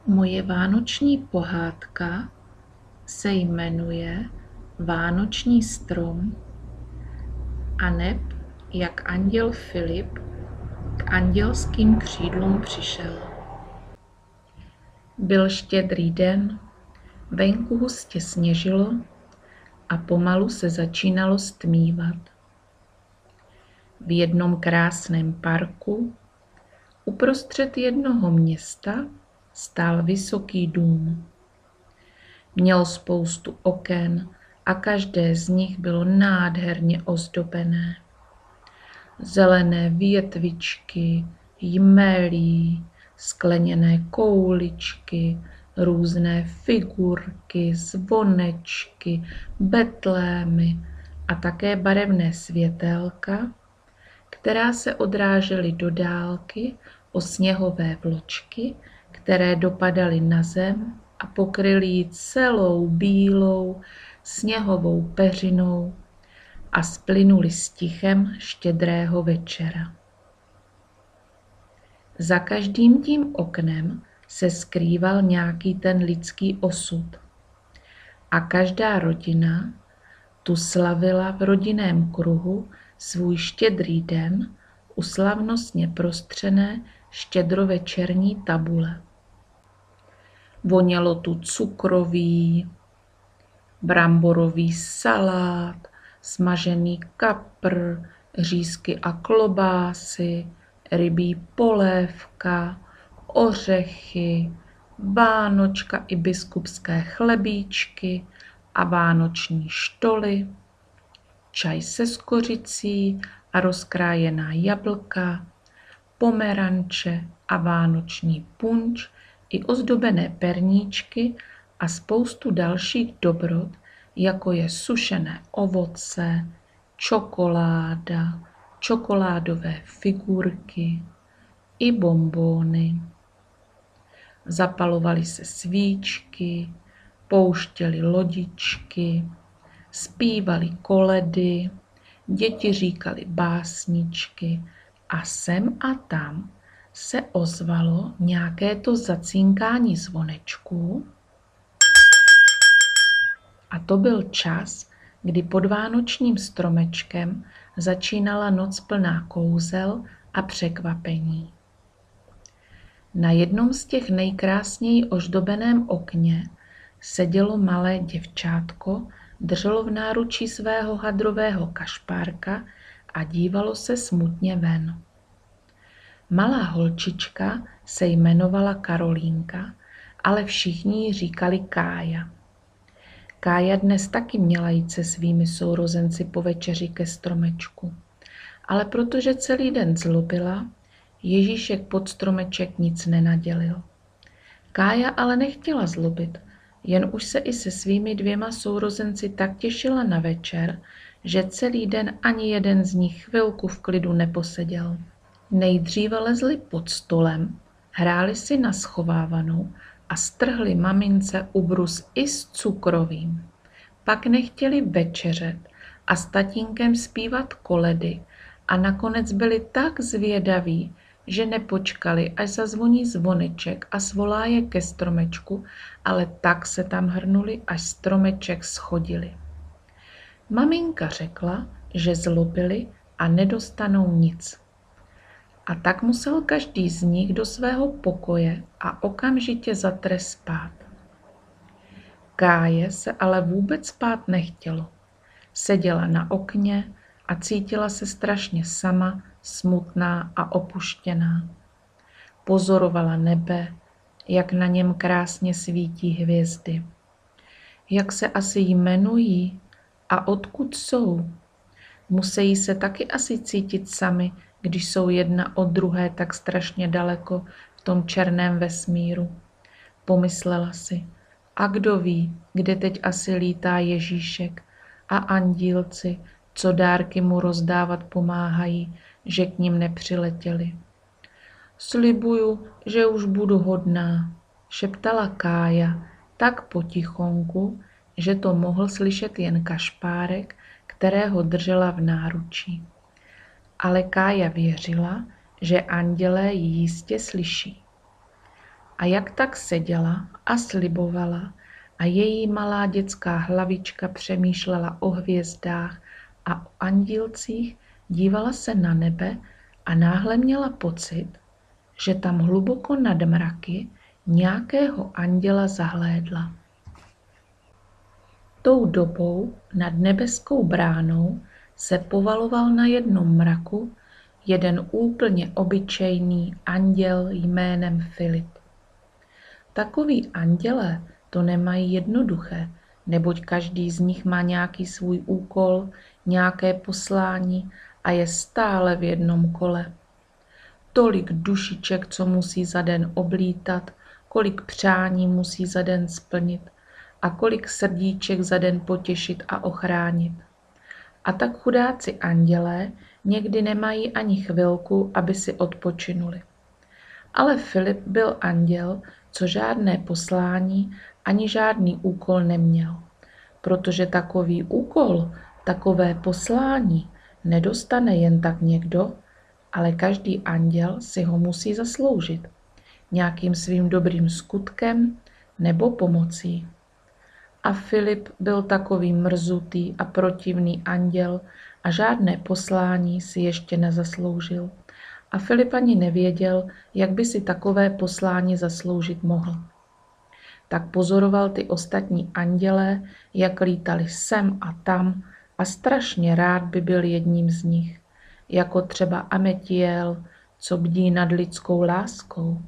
Moje vánoční pohádka se jmenuje Vánoční strom aneb jak anděl Filip k andělským křídlům přišel. Byl štědrý den, venku hustě sněžilo a pomalu se začínalo stmívat. V jednom krásném parku uprostřed jednoho města stál vysoký dům. Měl spoustu oken a každé z nich bylo nádherně ozdobené. Zelené větvičky, jmelí, skleněné kouličky, různé figurky, zvonečky, betlémy a také barevné světélka, která se odrážely do dálky o sněhové vločky, které dopadaly na zem a pokryly ji celou bílou sněhovou peřinou a splynuly s tichem štědrého večera. Za každým tím oknem se skrýval nějaký ten lidský osud a každá rodina tu slavila v rodinném kruhu svůj štědrý den u slavnostně prostřené štědrovečerní tabule. Vonělo tu cukrový, bramborový salát, smažený kapr, řízky a klobásy, rybí polévka, ořechy, vánočka i biskupské chlebíčky a vánoční štoly, čaj se skořicí a rozkrájená jablka, pomeranče a vánoční punč i ozdobené perníčky a spoustu dalších dobrot, jako je sušené ovoce, čokoláda, čokoládové figurky i bonbóny. Zapalovaly se svíčky, pouštěly lodičky, zpívaly koledy, děti říkaly básničky a sem a tam se ozvalo nějaké to zacínkání zvonečků. A to byl čas, kdy pod vánočním stromečkem začínala noc plná kouzel a překvapení. Na jednom z těch nejkrásněji ozdobeném okně sedělo malé děvčátko, drželo v náručí svého hadrového kašpárka a dívalo se smutně ven. Malá holčička se jmenovala Karolínka, ale všichni jí říkali Kája. Kája dnes taky měla jít se svými sourozenci po večeři ke stromečku, ale protože celý den zlobila, Ježíšek pod stromeček nic nenadělil. Kája ale nechtěla zlobit, jen už se i se svými 2 sourozenci tak těšila na večer, že celý den ani jeden z nich chvilku v klidu neposeděl. Nejdříve lezli pod stolem, hráli si na schovávanou a strhli mamince ubrus i s cukrovým. Pak nechtěli večeřet a s tatínkem zpívat koledy a nakonec byli tak zvědaví, že nepočkali, až zazvoní zvoneček a svolá je ke stromečku, ale tak se tam hrnuli, až stromeček schodili. Maminka řekla, že zlobili a nedostanou nic. A tak musel každý z nich do svého pokoje a okamžitě zatres spát. Káje se ale vůbec spát nechtělo. Seděla na okně a cítila se strašně sama, smutná a opuštěná. Pozorovala nebe, jak na něm krásně svítí hvězdy. Jak se asi jmenují a odkud jsou? Musejí se taky asi cítit sami, když jsou jedna od druhé tak strašně daleko v tom černém vesmíru. Pomyslela si, a kdo ví, kde teď asi lítá Ježíšek a andílci, co dárky mu rozdávat pomáhají, že k nim nepřiletěli. Slibuju, že už budu hodná, šeptala Kája tak potichonku, že to mohl slyšet jen kašpárek, kterého držela v náručí. Ale Kája věřila, že andělé ji jistě slyší. A jak tak seděla a slibovala a její malá dětská hlavička přemýšlela o hvězdách a o andílcích, dívala se na nebe a náhle měla pocit, že tam hluboko nad mraky nějakého anděla zahlédla. Tou dobou nad nebeskou bránou se povaloval na jednom mraku jeden úplně obyčejný anděl jménem Filip. Takoví andělé to nemají jednoduché, neboť každý z nich má nějaký svůj úkol, nějaké poslání a je stále v jednom kole. Tolik dušiček, co musí za den oblítat, kolik přání musí za den splnit a kolik srdíček za den potěšit a ochránit. A tak chudáci andělé někdy nemají ani chvilku, aby si odpočinuli. Ale Filip byl anděl, co žádné poslání ani žádný úkol neměl, protože takový úkol, takové poslání nedostane jen tak někdo, ale každý anděl si ho musí zasloužit nějakým svým dobrým skutkem nebo pomocí. A Filip byl takový mrzutý a protivný anděl a žádné poslání si ještě nezasloužil. A Filip ani nevěděl, jak by si takové poslání zasloužit mohl. Tak pozoroval ty ostatní andělé, jak lítali sem a tam a strašně rád by byl jedním z nich, jako třeba Ametiel, co bdí nad lidskou láskou,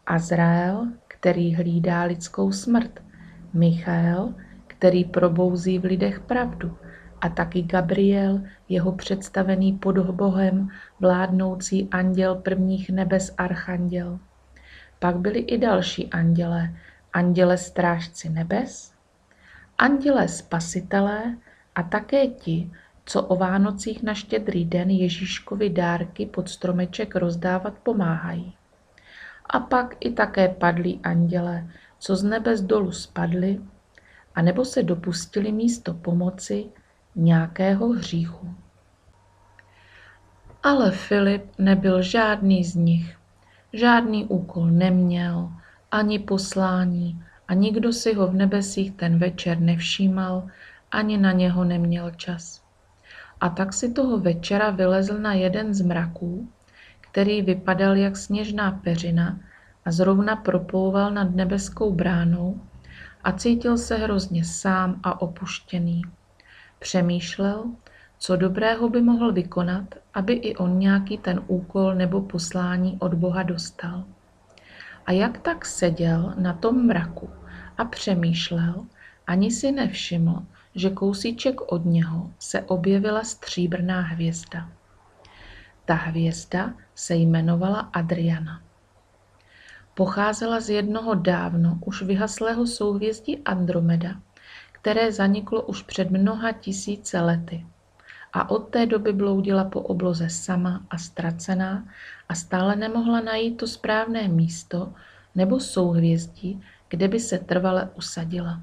Azrael, který hlídá lidskou smrt, Michael, který probouzí v lidech pravdu, a taky Gabriel, jeho představený pod Bohem, vládnoucí anděl prvních nebes archanděl. Pak byli i další andělé, anděle strážci nebes, anděle spasitelé a také ti, co o Vánocích na Štědrý den Ježíškovi dárky pod stromeček rozdávat pomáhají. A pak i také padlí andělé, co z nebes dolů spadli, anebo se dopustili místo pomoci nějakého hříchu. Ale Filip nebyl žádný z nich. Žádný úkol neměl, ani poslání, a nikdo si ho v nebesích ten večer nevšímal, ani na něho neměl čas. A tak si toho večera vylezl na jeden z mraků, který vypadal jak sněžná peřina a zrovna proplouval nad nebeskou bránou a cítil se hrozně sám a opuštěný. Přemýšlel, co dobrého by mohl vykonat, aby i on nějaký ten úkol nebo poslání od Boha dostal. A jak tak seděl na tom mraku a přemýšlel, ani si nevšiml, že kousíček od něho se objevila stříbrná hvězda. Ta hvězda se jmenovala Adriana. Pocházela z jednoho dávno už vyhaslého souhvězdí Andromeda, které zaniklo už před mnoha tisíce lety. A od té doby bloudila po obloze sama a ztracená a stále nemohla najít to správné místo nebo souhvězdí, kde by se trvale usadila.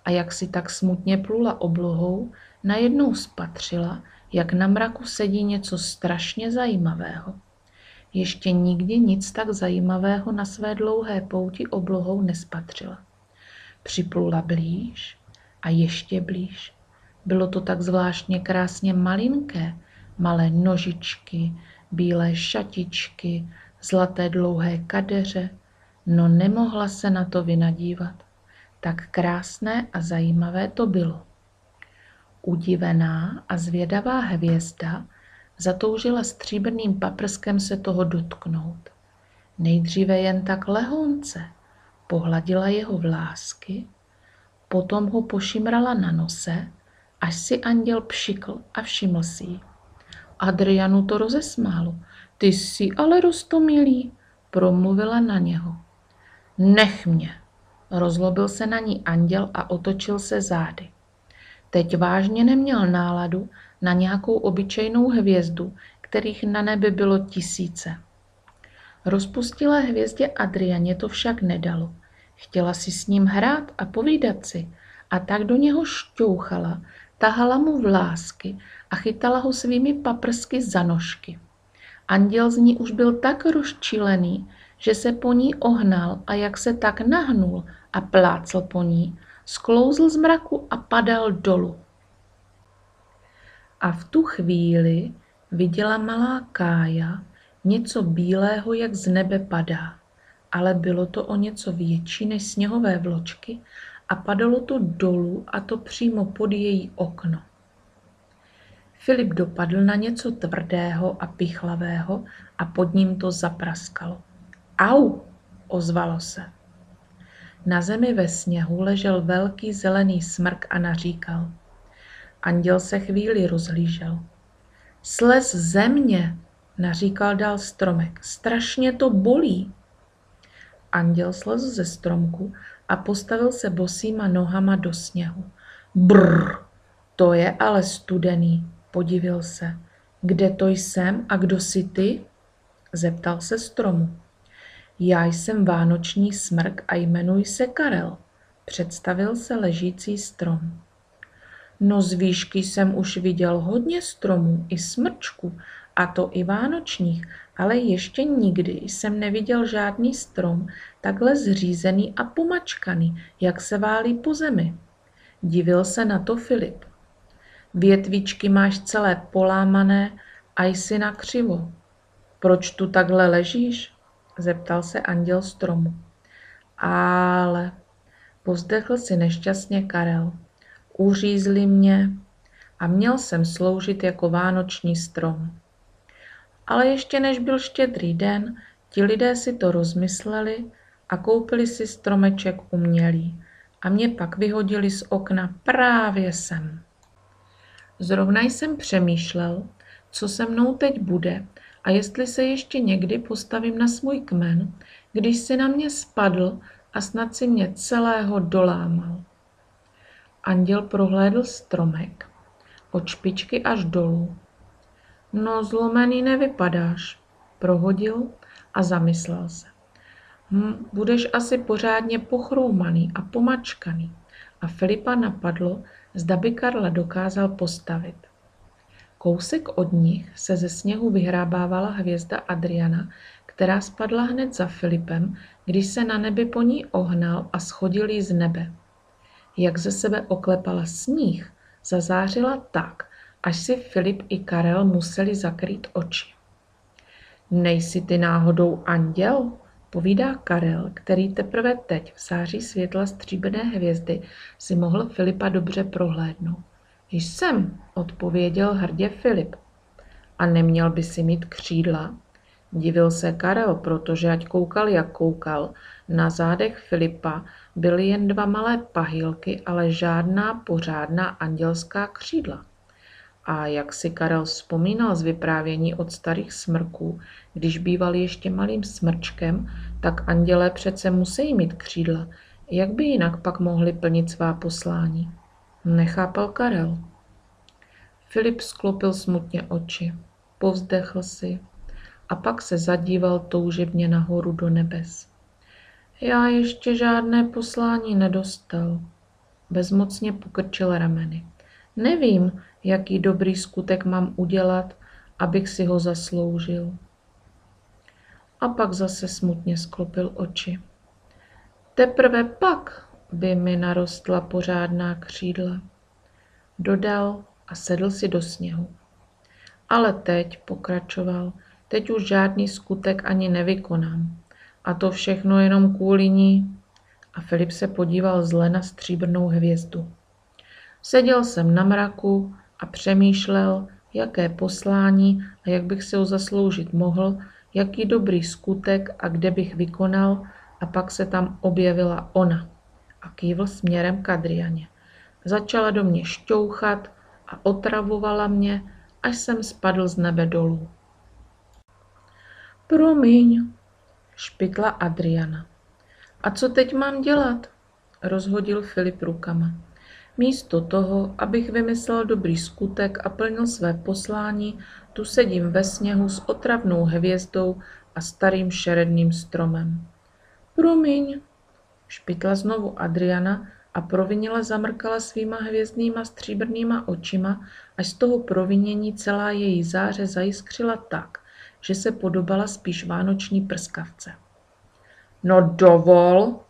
A jak si tak smutně plula oblohou, najednou spatřila, jak na mraku sedí něco strašně zajímavého. Ještě nikdy nic tak zajímavého na své dlouhé pouti oblohou nespatřila. Připlula blíž a ještě blíž. Bylo to tak zvláštně krásně malinké, malé nožičky, bílé šatičky, zlaté dlouhé kadeře, no nemohla se na to vynadívat. Tak krásné a zajímavé to bylo. Udivená a zvědavá hvězda zatoužila stříbrným paprskem se toho dotknout. Nejdříve jen tak lehonce pohladila jeho vlásky, potom ho pošimrala na nose, až si anděl pšikl a všiml si ji. Adrianu to rozesmálo. Ty jsi ale roztomilý, promluvila na něho. Nech mě, rozlobil se na ní anděl a otočil se zády. Teď vážně neměl náladu na nějakou obyčejnou hvězdu, kterých na nebi bylo tisíce. Rozpustilé hvězdě Adrianě to však nedalo. Chtěla si s ním hrát a povídat si, a tak do něho šťouchala, tahala mu vlásky a chytala ho svými paprsky za nožky. Anděl z ní už byl tak rozčilený, že se po ní ohnal a jak se tak nahnul a plácl po ní, sklouzl z mraku a padal dolů. A v tu chvíli viděla malá Kája něco bílého, jak z nebe padá, ale bylo to o něco větší než sněhové vločky a padalo to dolů, a to přímo pod její okno. Filip dopadl na něco tvrdého a pichlavého a pod ním to zapraskalo. Au, ozvalo se. Na zemi ve sněhu ležel velký zelený smrk a naříkal. Anděl se chvíli rozhlížel. Slez ze mě, naříkal dál stromek, strašně to bolí. Anděl slezl ze stromku a postavil se bosýma nohama do sněhu. Brr, to je ale studený, podivil se. Kde to jsem a kdo jsi ty? Zeptal se stromu. Já jsem vánoční smrk a jmenuji se Karel, představil se ležící strom. No z výšky jsem už viděl hodně stromů i smrčků, a to i vánočních, ale ještě nikdy jsem neviděl žádný strom takhle zřízený a pomačkaný, jak se válí po zemi. Divil se na to Filip. Větvičky máš celé polámané a jsi nakřivo. Proč tu takhle ležíš? Zeptal se anděl stromu. Ale, povzdechl si nešťastně Karel. Uřízli mě a měl jsem sloužit jako vánoční strom. Ale ještě než byl Štědrý den, ti lidé si to rozmysleli a koupili si stromeček umělý a mě pak vyhodili z okna právě sem. Zrovna jsem přemýšlel, co se mnou teď bude a jestli se ještě někdy postavím na svůj kmen, když si na mě spadl a snad si mě celého dolámal. Anděl prohlédl stromek, od špičky až dolů. No zlomený nevypadáš, prohodil a zamyslel se. Budeš asi pořádně pochroumaný a pomačkaný. A Filipa napadlo, zda by Karla dokázal postavit. Kousek od nich se ze sněhu vyhrábávala hvězda Adriana, která spadla hned za Filipem, když se na nebi po ní ohnal a schodil jí z nebe. Jak ze sebe oklepala sníh, zazářila tak, až si Filip i Karel museli zakrýt oči. Nejsi ty náhodou anděl? Povídá Karel, který teprve teď v září světla stříbrné hvězdy si mohl Filipa dobře prohlédnout. Jsem, odpověděl hrdě Filip. A neměl by si mít křídla? Divil se Karel, protože ať koukal, jak koukal, na zádech Filipa byly jen 2 malé pahýlky, ale žádná pořádná andělská křídla. A jak si Karel vzpomínal z vyprávění od starých smrků, když býval ještě malým smrčkem, tak andělé přece musí mít křídla. Jak by jinak pak mohli plnit svá poslání? Nechápal Karel. Filip sklopil smutně oči, povzdechl si a pak se zadíval touživně nahoru do nebes. Já ještě žádné poslání nedostal. Bezmocně pokrčil rameny. Nevím, jaký dobrý skutek mám udělat, abych si ho zasloužil. A pak zase smutně sklopil oči. Teprve pak by mi narostla pořádná křídla. Dodal a sedl si do sněhu. Ale teď, pokračoval, teď už žádný skutek ani nevykonám. A to všechno jenom kvůli ní. A Filip se podíval zle na stříbrnou hvězdu. Seděl jsem na mraku a přemýšlel, jaké poslání a jak bych se ho zasloužit mohl, jaký dobrý skutek a kde bych vykonal, a pak se tam objevila ona a kývl směrem k Adrianě. Začala do mě šťouchat a otravovala mě, až jsem spadl z nebe dolů. Promiň, špitla Adriana. A co teď mám dělat? Rozhodil Filip rukama. Místo toho, abych vymyslel dobrý skutek a plnil své poslání, tu sedím ve sněhu s otravnou hvězdou a starým šeredným stromem. Promiň, špitla znovu Adriana a provinile zamrkala svýma hvězdnýma stříbrnýma očima, až z toho provinění celá její záře zajiskřila tak, že se podobala spíš vánoční prskavce. No dovol,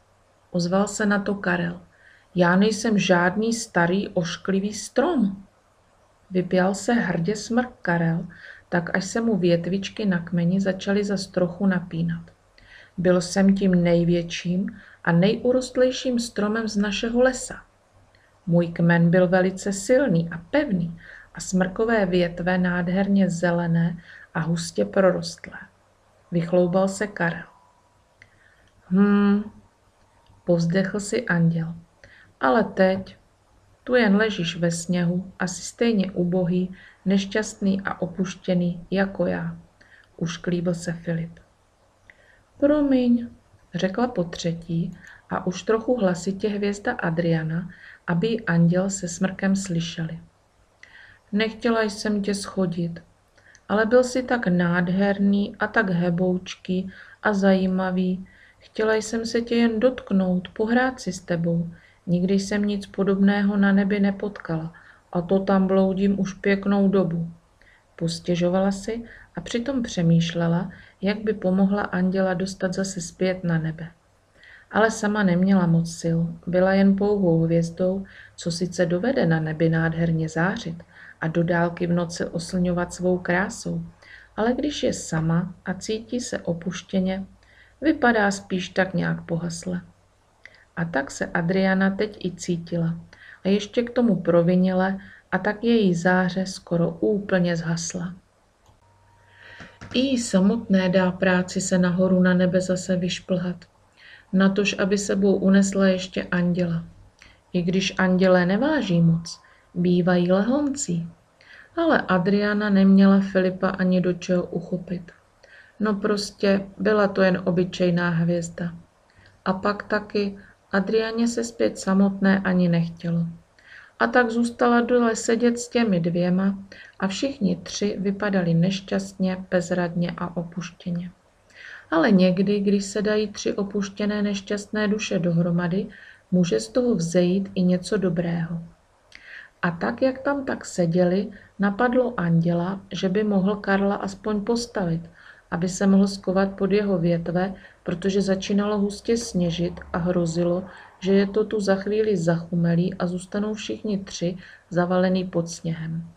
ozval se na to Karel. Já nejsem žádný starý ošklivý strom. Vypjal se hrdě smrk Karel, tak až se mu větvičky na kmeni začaly zas trochu napínat. Byl jsem tím největším a nejurostlejším stromem z našeho lesa. Můj kmen byl velice silný a pevný a smrkové větve nádherně zelené a hustě prorostlé. Vychloubal se Karel. Povzdechl si anděl. Ale teď tu jen ležíš ve sněhu, asi stejně ubohý, nešťastný a opuštěný jako já. Ušklíbil se Filip. Promiň, řekla potřetí a už trochu hlasitě hvězda Adriana, aby ji anděl se smrkem slyšeli. Nechtěla jsem tě schodit, ale byl jsi tak nádherný a tak heboučký a zajímavý. Chtěla jsem se tě jen dotknout, pohrát si s tebou. Nikdy jsem nic podobného na nebi nepotkala a to tam bloudím už pěknou dobu. Postěžovala si a přitom přemýšlela, jak by pomohla anděla dostat zase zpět na nebe. Ale sama neměla moc sil, byla jen pouhou hvězdou, co sice dovede na nebi nádherně zářit a do dálky v noci oslňovat svou krásou, ale když je sama a cítí se opuštěně, vypadá spíš tak nějak pohasle. A tak se Adriana teď i cítila a ještě k tomu proviněle a tak její záře skoro úplně zhasla. I jí samotné dá práci se nahoru na nebe zase vyšplhat, natož aby sebou unesla ještě anděla. I když andělé neváží moc, bývají lehoncí. Ale Adriana neměla Filipa ani do čeho uchopit. No prostě byla to jen obyčejná hvězda. A pak taky Adrianě se zpět samotné ani nechtělo. A tak zůstala dole sedět s těmi dvěma a všichni tři vypadali nešťastně, bezradně a opuštěně. Ale někdy, když se dají tři opuštěné nešťastné duše dohromady, může z toho vzejít i něco dobrého. A tak, jak tam tak seděli, napadlo anděla, že by mohl Karla aspoň postavit, aby se mohl skovat pod jeho větve, protože začínalo hustě sněžit a hrozilo, že je to tu za chvíli zachumelí a zůstanou všichni tři zavalený pod sněhem.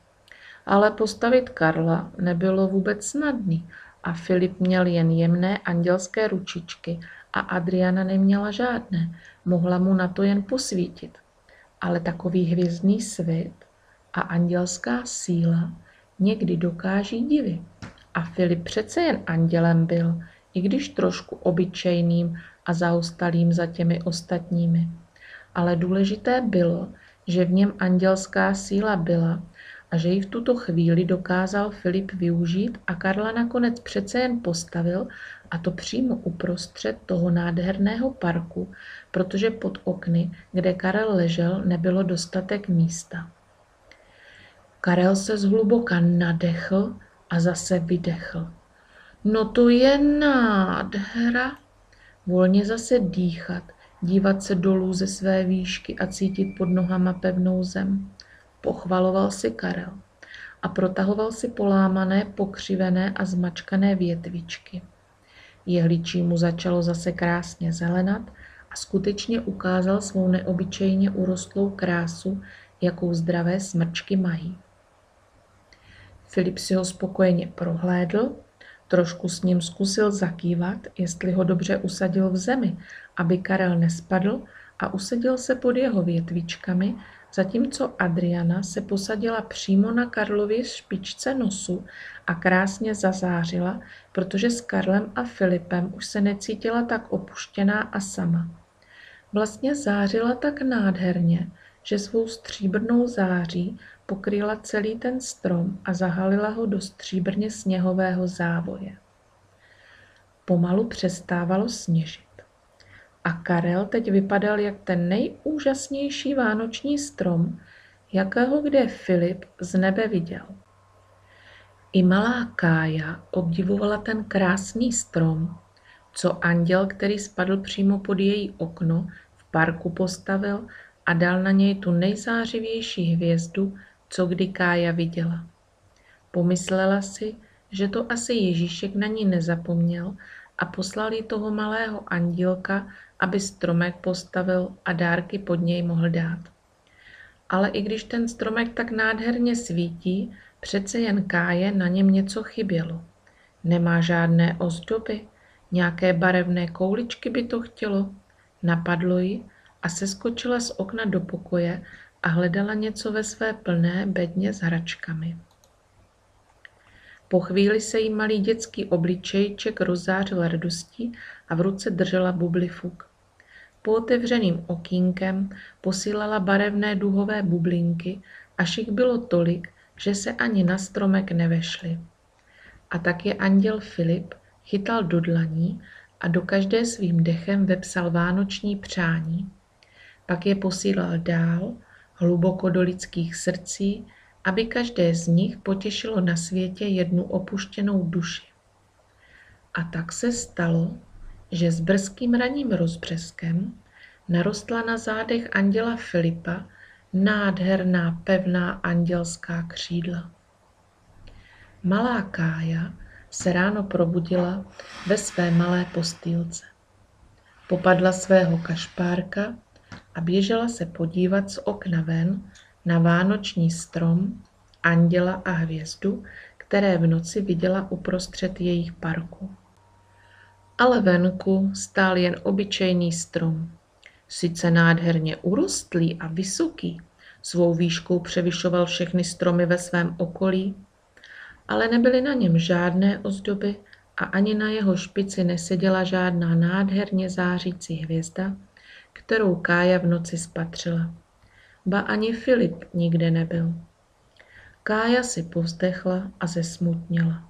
Ale postavit Karla nebylo vůbec snadný a Filip měl jen jemné andělské ručičky a Adriana neměla žádné, mohla mu na to jen posvítit. Ale takový hvězdný svět a andělská síla někdy dokáží divy. A Filip přece jen andělem byl, i když trošku obyčejným a zaostalým za těmi ostatními. Ale důležité bylo, že v něm andělská síla byla a že ji v tuto chvíli dokázal Filip využít a Karla nakonec přece jen postavil, a to přímo uprostřed toho nádherného parku, protože pod okny, kde Karel ležel, nebylo dostatek místa. Karel se zhluboka nadechl a zase vydechl. No to je nádhera. Volně zase dýchat, dívat se dolů ze své výšky a cítit pod nohama pevnou zem. Pochvaloval si Karel a protahoval si polámané, pokřivené a zmačkané větvičky. Jehličí mu začalo zase krásně zelenat a skutečně ukázal svou neobyčejně urostlou krásu, jakou zdravé smrčky mají. Filip si ho spokojeně prohlédl, trošku s ním zkusil zakývat, jestli ho dobře usadil v zemi, aby Karel nespadl, a usadil se pod jeho větvičkami, zatímco Adriana se posadila přímo na Karlově špičce nosu a krásně zazářila, protože s Karlem a Filipem už se necítila tak opuštěná a sama. Vlastně zářila tak nádherně, že svou stříbrnou září pokryla celý ten strom a zahalila ho do stříbrně sněhového závoje. Pomalu přestávalo sněžit. A Karel teď vypadal jak ten nejúžasnější vánoční strom, jakého kde Filip z nebe viděl. I malá Kája obdivovala ten krásný strom, co anděl, který spadl přímo pod její okno, v parku postavil a dal na něj tu nejzářivější hvězdu, co kdy Kája viděla. Pomyslela si, že to asi Ježíšek na ní nezapomněl a poslal jí toho malého andělka, aby stromek postavil a dárky pod něj mohl dát. Ale i když ten stromek tak nádherně svítí, přece jen Káje na něm něco chybělo. Nemá žádné ozdoby, nějaké barevné kouličky by to chtělo. Napadlo ji a seskočila z okna do pokoje a hledala něco ve své plné bedně s hračkami. Po chvíli se jí malý dětský obličejček rozzářil radostí a v ruce držela bublifuk. Po otevřeným okýnkem posílala barevné duhové bublinky, až jich bylo tolik, že se ani na stromek nevešly. A tak je anděl Filip chytal do dlaní a do každé svým dechem vepsal vánoční přání. Pak je posílal dál, hluboko do lidských srdcí, aby každé z nich potěšilo na světě jednu opuštěnou duši. A tak se stalo, že s brzkým ranním rozbřeskem narostla na zádech anděla Filipa nádherná pevná andělská křídla. Malá Kája se ráno probudila ve své malé postýlce. Popadla svého kašpárka a běžela se podívat z okna ven na vánoční strom, anděla a hvězdu, které v noci viděla uprostřed jejich parku. Ale venku stál jen obyčejný strom. Sice nádherně urostlý a vysoký, svou výškou převyšoval všechny stromy ve svém okolí, ale nebyly na něm žádné ozdoby a ani na jeho špici neseděla žádná nádherně zářící hvězda, kterou Kája v noci spatřila. Ba ani Filip nikde nebyl. Kája si povzdechla a zesmutněla.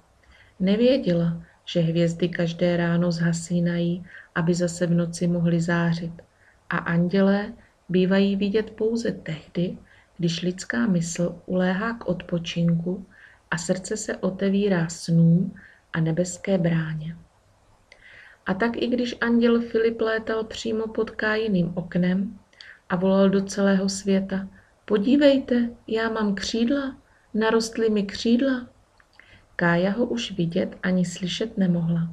Nevěděla, že hvězdy každé ráno zhasínají, aby zase v noci mohly zářit. A andělé bývají vidět pouze tehdy, když lidská mysl uléhá k odpočinku a srdce se otevírá snům a nebeské bráně. A tak i když anděl Filip létal přímo pod Kájiným oknem a volal do celého světa: podívejte, já mám křídla, narostly mi křídla, Kája ho už vidět ani slyšet nemohla.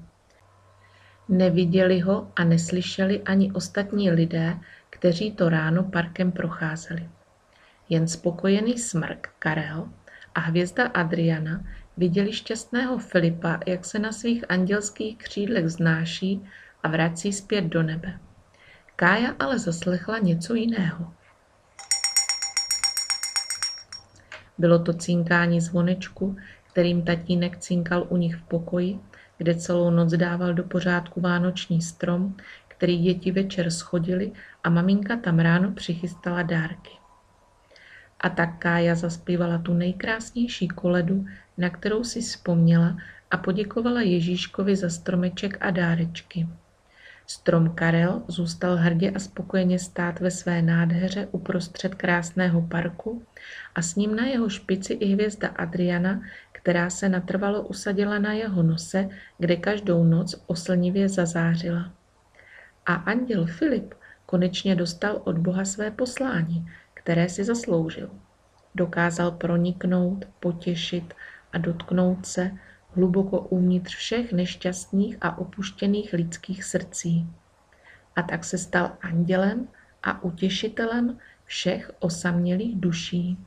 Neviděli ho a neslyšeli ani ostatní lidé, kteří to ráno parkem procházeli. Jen spokojený smrk Karel a hvězda Adriana viděli šťastného Filipa, jak se na svých andělských křídlech vznáší a vrací zpět do nebe. Kája ale zaslechla něco jiného. Bylo to cinkání zvonečku, kterým tatínek cinkal u nich v pokoji, kde celou noc dával do pořádku vánoční strom, který děti večer schodili a maminka tam ráno přichystala dárky. A tak Kája zaspívala tu nejkrásnější koledu, na kterou si vzpomněla, a poděkovala Ježíškovi za stromeček a dárečky. Strom Karel zůstal hrdě a spokojeně stát ve své nádheře uprostřed krásného parku a s ním na jeho špici i hvězda Adriana, která se natrvalo usadila na jeho nose, kde každou noc oslnivě zazářila. A anděl Filip konečně dostal od Boha své poslání, které si zasloužil. Dokázal proniknout, potěšit a dotknout se hluboko uvnitř všech nešťastných a opuštěných lidských srdcí. A tak se stal andělem a utěšitelem všech osamělých duší.